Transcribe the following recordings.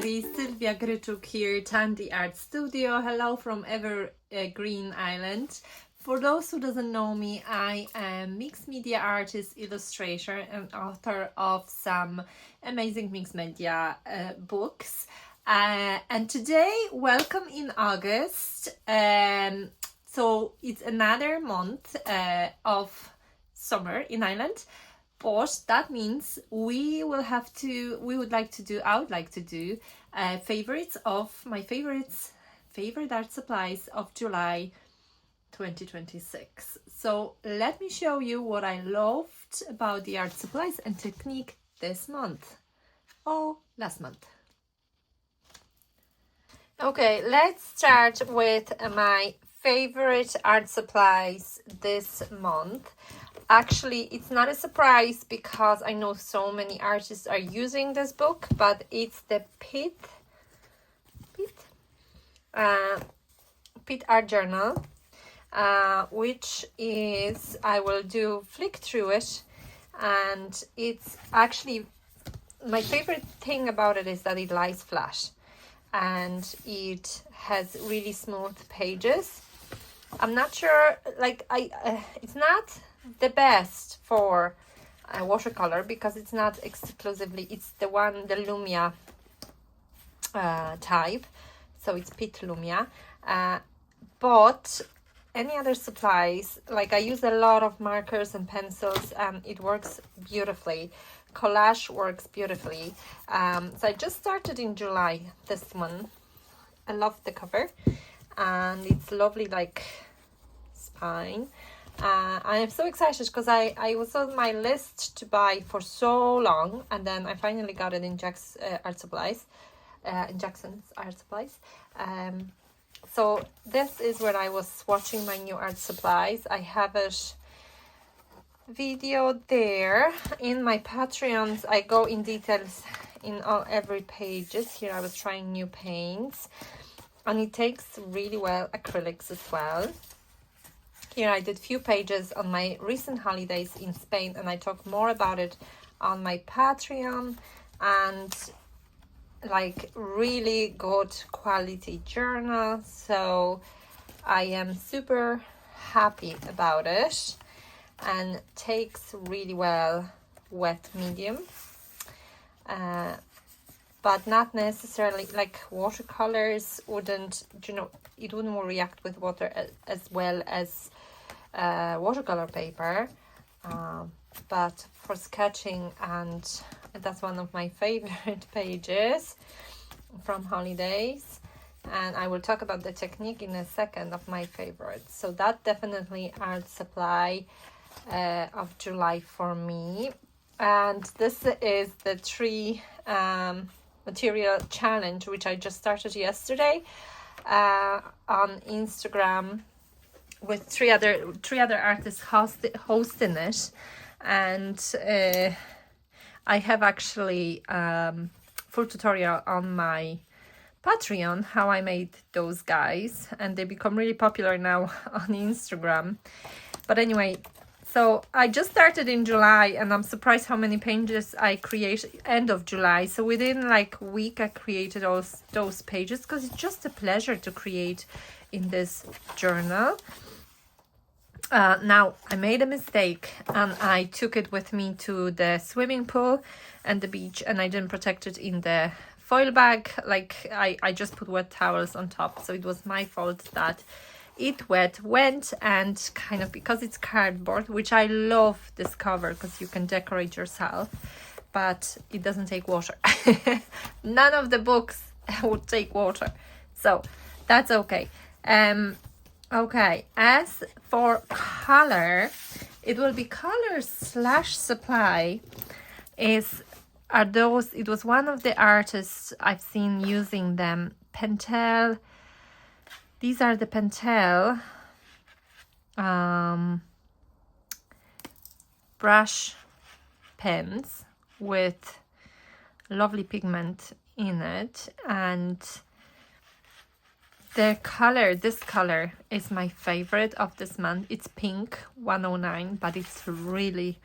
everybody, Sylwia Gryczuk here, Tandy Art Studio. Hello from Evergreen Island. For those who doesn't know me, I am mixed media artist, illustrator and author of some amazing mixed media books. And today, welcome in August. So it's another month of summer in Ireland. But that means I would like to do favorites of my favorite art supplies of July 2026. So let me show you what I loved about the art supplies and technique this month or last month. Okay, let's start with my favorite art supplies this month. Actually, it's not a surprise because I know so many artists are using this book, but it's the Pitt Art Journal, which is, I will flick through it, and it's actually, my favorite thing about it is that it lies flat and it has really smooth pages. I'm not sure, it's not the best for watercolor because it's not exclusively, it's the Lumia type, so it's Pitt Lumia, but any other supplies, like I use a lot of markers and pencils and it works beautifully. Collage works beautifully. So I just started in July, this one. I love the cover and it's lovely, like spine. I am so excited because I was on my list to buy for so long, and then I finally got it in Jackson's Art Supplies. So this is where I was watching my new art supplies. I have it video there. In my Patreons, I go in details in every pages. Here I was trying new paints, and it takes really well acrylics as well. Here I did few pages on my recent holidays in Spain, and I talk more about it on my Patreon, and like really good quality journal. So I am super happy about it, and takes really well wet medium, but not necessarily like watercolors wouldn't, it wouldn't react with water as well as watercolor paper, but for sketching, and that's one of my favorite pages from holidays, and I will talk about the technique in a second of my favorites. So that definitely art supply of July for me. And this is the 3 material challenge, which I just started yesterday on Instagram, with three other artists hosting it, and I have actually full tutorial on my Patreon how I made those guys, and they become really popular now on Instagram. But anyway, so I just started in July, and I'm surprised how many pages I created end of July. So within like a week I created those pages, because it's just a pleasure to create in this journal. Now I made a mistake, and I took it with me to the swimming pool and the beach, and I didn't protect it in the foil bag. Like I just put wet towels on top, so it was my fault that it went, and kind of, because it's cardboard, which I love this cover because you can decorate yourself, but it doesn't take water. None of the books would take water, so that's okay. Okay, as for color, it will be color / supply. It was one of the artists I've seen using them, Pentel. These are the Pentel brush pens with lovely pigment in it, and this color is my favorite of this month. It's pink 109, but it's really,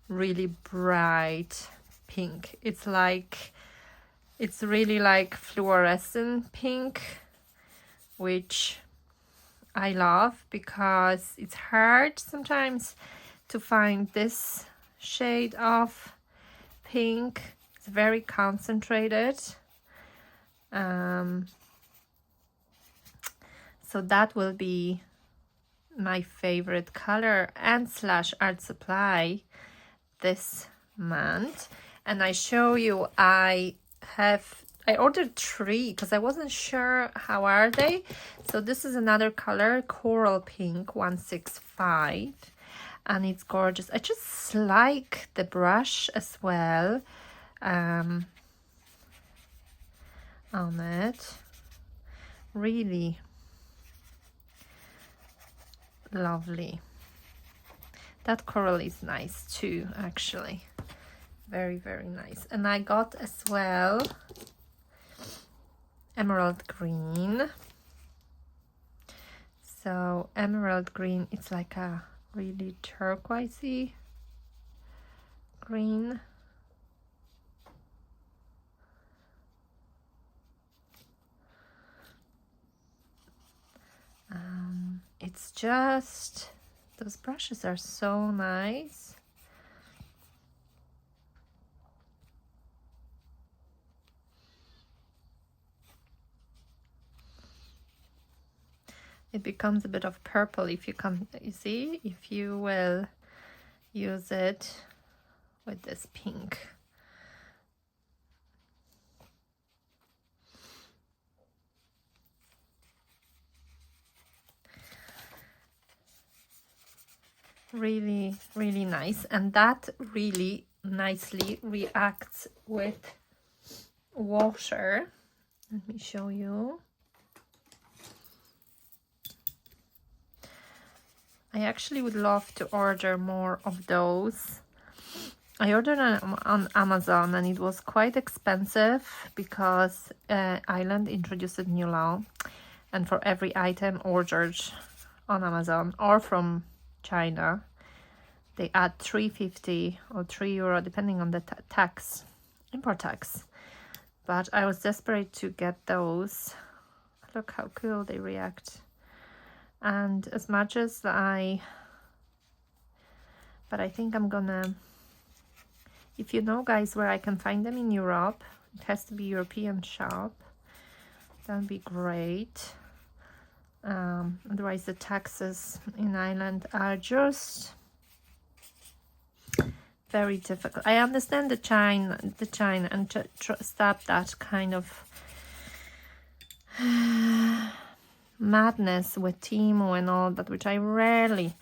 really bright pink. It's like It's really like fluorescent pink, which I love because it's hard sometimes to find this shade of pink. It's very concentrated. So that will be my favorite color and slash art supply this month. And I show you, I ordered 3 because I wasn't sure how are they. So this is another color, coral pink 165, and it's gorgeous. I just like the brush as well on it. Really lovely. That coral is nice too, actually. Very, very nice. And I got as well emerald green. So emerald green, it's like a really turquoisey green. It's just, those brushes are so nice. It becomes a bit of purple if you see, if you will use it with this pink. Really, really nice, and that really nicely reacts with water. Let me show you. I actually would love to order more of those. I ordered on Amazon and it was quite expensive because Ireland introduced a new law, and for every item ordered on Amazon or from China, they add 3.50 or €3 depending on the tax, import tax. But I was desperate to get those. Look how cool they react. And as much as but I think I'm gonna, if you know guys where I can find them in Europe, it has to be European shop, that would be great. Otherwise the taxes in Ireland are just very difficult. I understand the China and stop that kind of madness with Temu and all that, which I rarely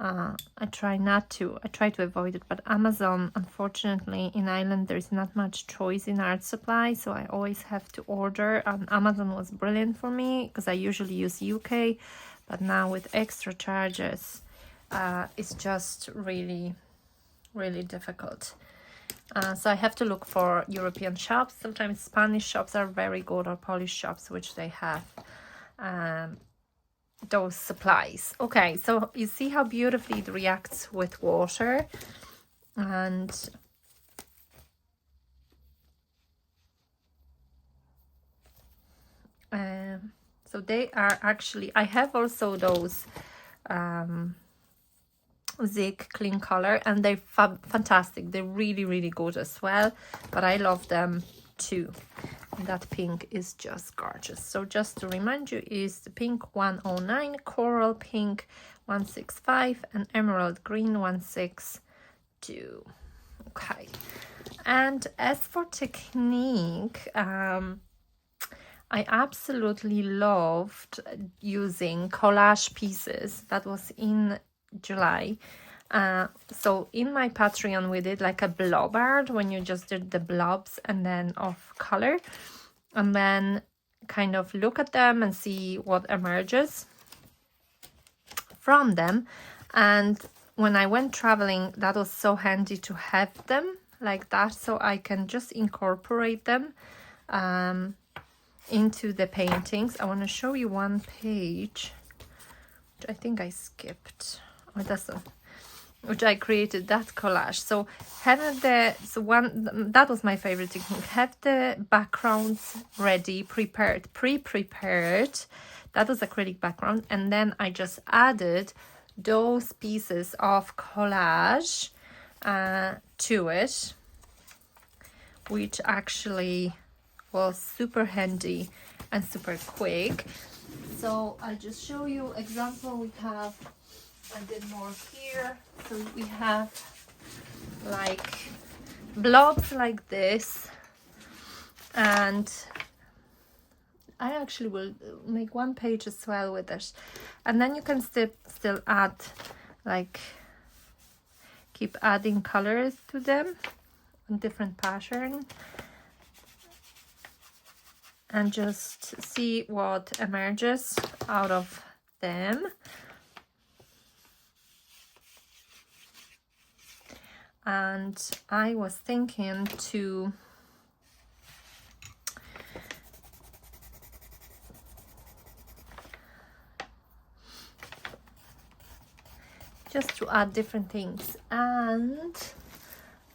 I try to avoid it. But Amazon, unfortunately, in Ireland there's not much choice in art supply, so I always have to order. Amazon was brilliant for me because I usually use UK, but now with extra charges it's just really, really difficult. So I have to look for European shops. Sometimes Spanish shops are very good, or Polish shops, which they have those supplies. Okay, so you see how beautifully it reacts with water, and so they are actually, I have also those Zig clean color, and they're fantastic. They're really, really good as well, but I love them too. That pink is just gorgeous. So just to remind you, is the pink 109, coral pink 165, and emerald green 162. Okay, and as for technique, I absolutely loved using collage pieces. That was in July. So in my Patreon we did like a blob art, when you just did the blobs and then of color, and then kind of look at them and see what emerges from them. And when I went traveling, that was so handy to have them like that, so I can just incorporate them into the paintings. I want to show you one page which I think I skipped. Oh, that's which I created that collage. So have the, so one, that was my favorite technique. Have the backgrounds ready, prepared, pre-prepared. That was acrylic background. And then I just added those pieces of collage to it, which actually was super handy and super quick. So I'll just show you example. We have, I did more here. So we have like blobs like this, and I actually will make one page as well with this, and then you can still add, like, keep adding colors to them, different pattern, and just see what emerges out of them. And I was thinking to just to add different things. And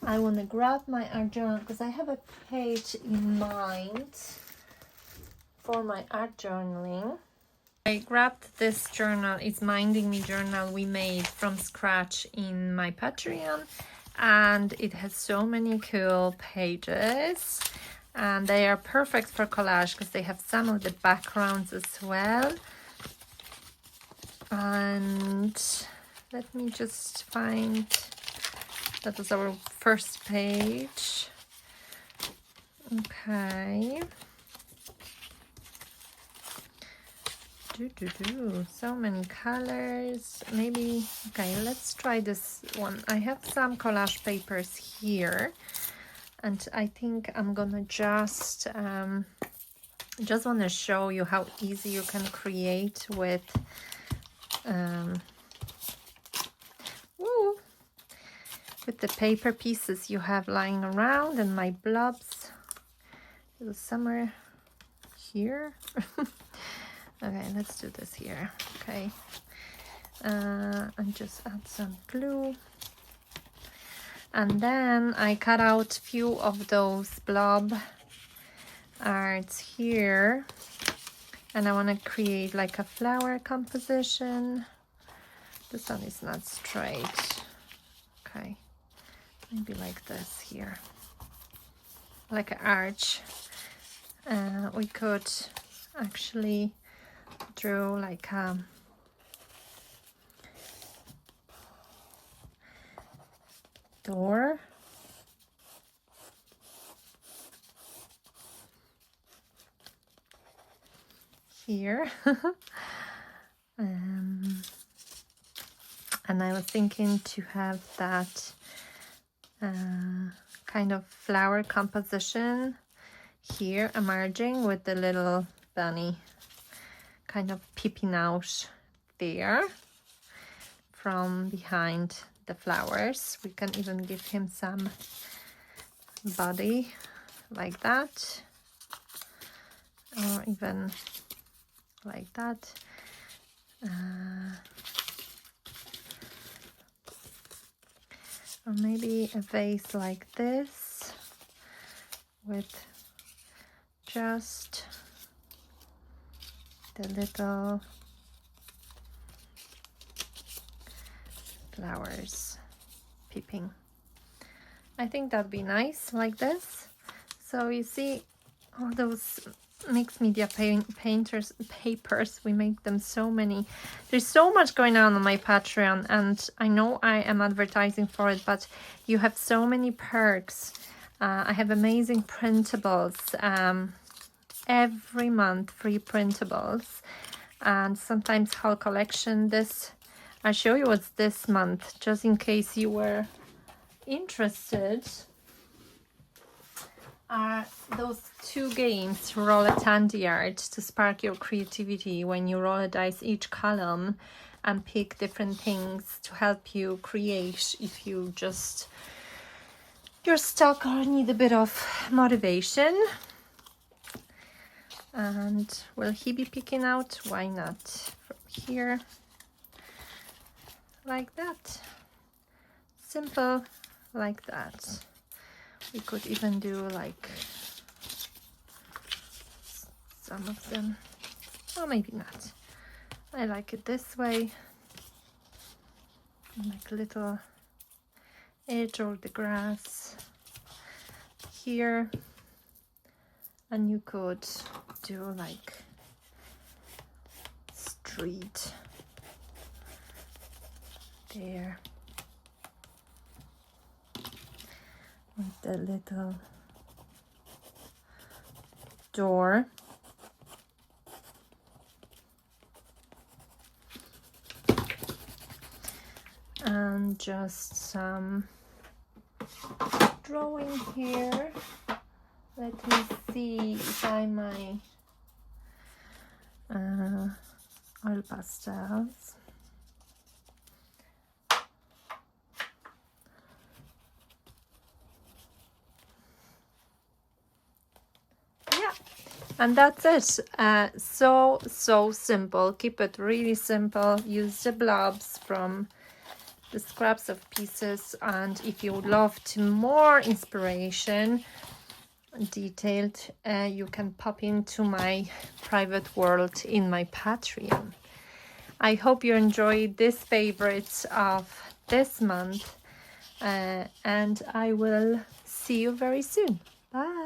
I want to grab my art journal because I have a page in mind for my art journaling. I grabbed this journal. It's Minding Me journal we made from scratch in my Patreon, and it has so many cool pages, and they are perfect for collage because they have some of the backgrounds as well. And let me just find, that was our first page. Okay. So many colors. Maybe, okay, let's try this one. I have some collage papers here, and I think I'm gonna just want to show you how easy you can create with with the paper pieces you have lying around. And my blobs, it was somewhere here. Okay, let's do this here. Okay, and just add some glue. And then I cut out a few of those blob arts here, and I want to create like a flower composition. This one is not straight. Okay, maybe like this here, like an arch. We could actually draw like a door. Here. And I was thinking to have that kind of flower composition here emerging with the little bunny kind of peeping out there from behind the flowers. We can even give him some body like that, or even like that. Or maybe a vase like this with just the little flowers peeping. I think that'd be nice like this. So you see all those mixed media papers, we make them so many. There's so much going on my Patreon, and I know I am advertising for it, but you have so many perks. I have amazing printables, every month, free printables, and sometimes whole collection. This, I'll show you what's this month, just in case you were interested. Are those two games, Roll a Tandy Art, to spark your creativity when you roll a dice each column and pick different things to help you create if you're stuck or need a bit of motivation. And will he be picking out? Why not? From here, like that. simple like that. We could even do like some of them, or maybe not. I like it this way, like a little edge or the grass here, and you could do like street there with the little door. And just some drawing here. Let me see if I my oil pastels. Yeah, and that's it. So simple. Keep it really simple. Use the blobs from the scraps of pieces, and if you would love to more inspiration detailed, you can pop into my private world in my Patreon. I hope you enjoyed this favorites of this month, and I will see you very soon. Bye.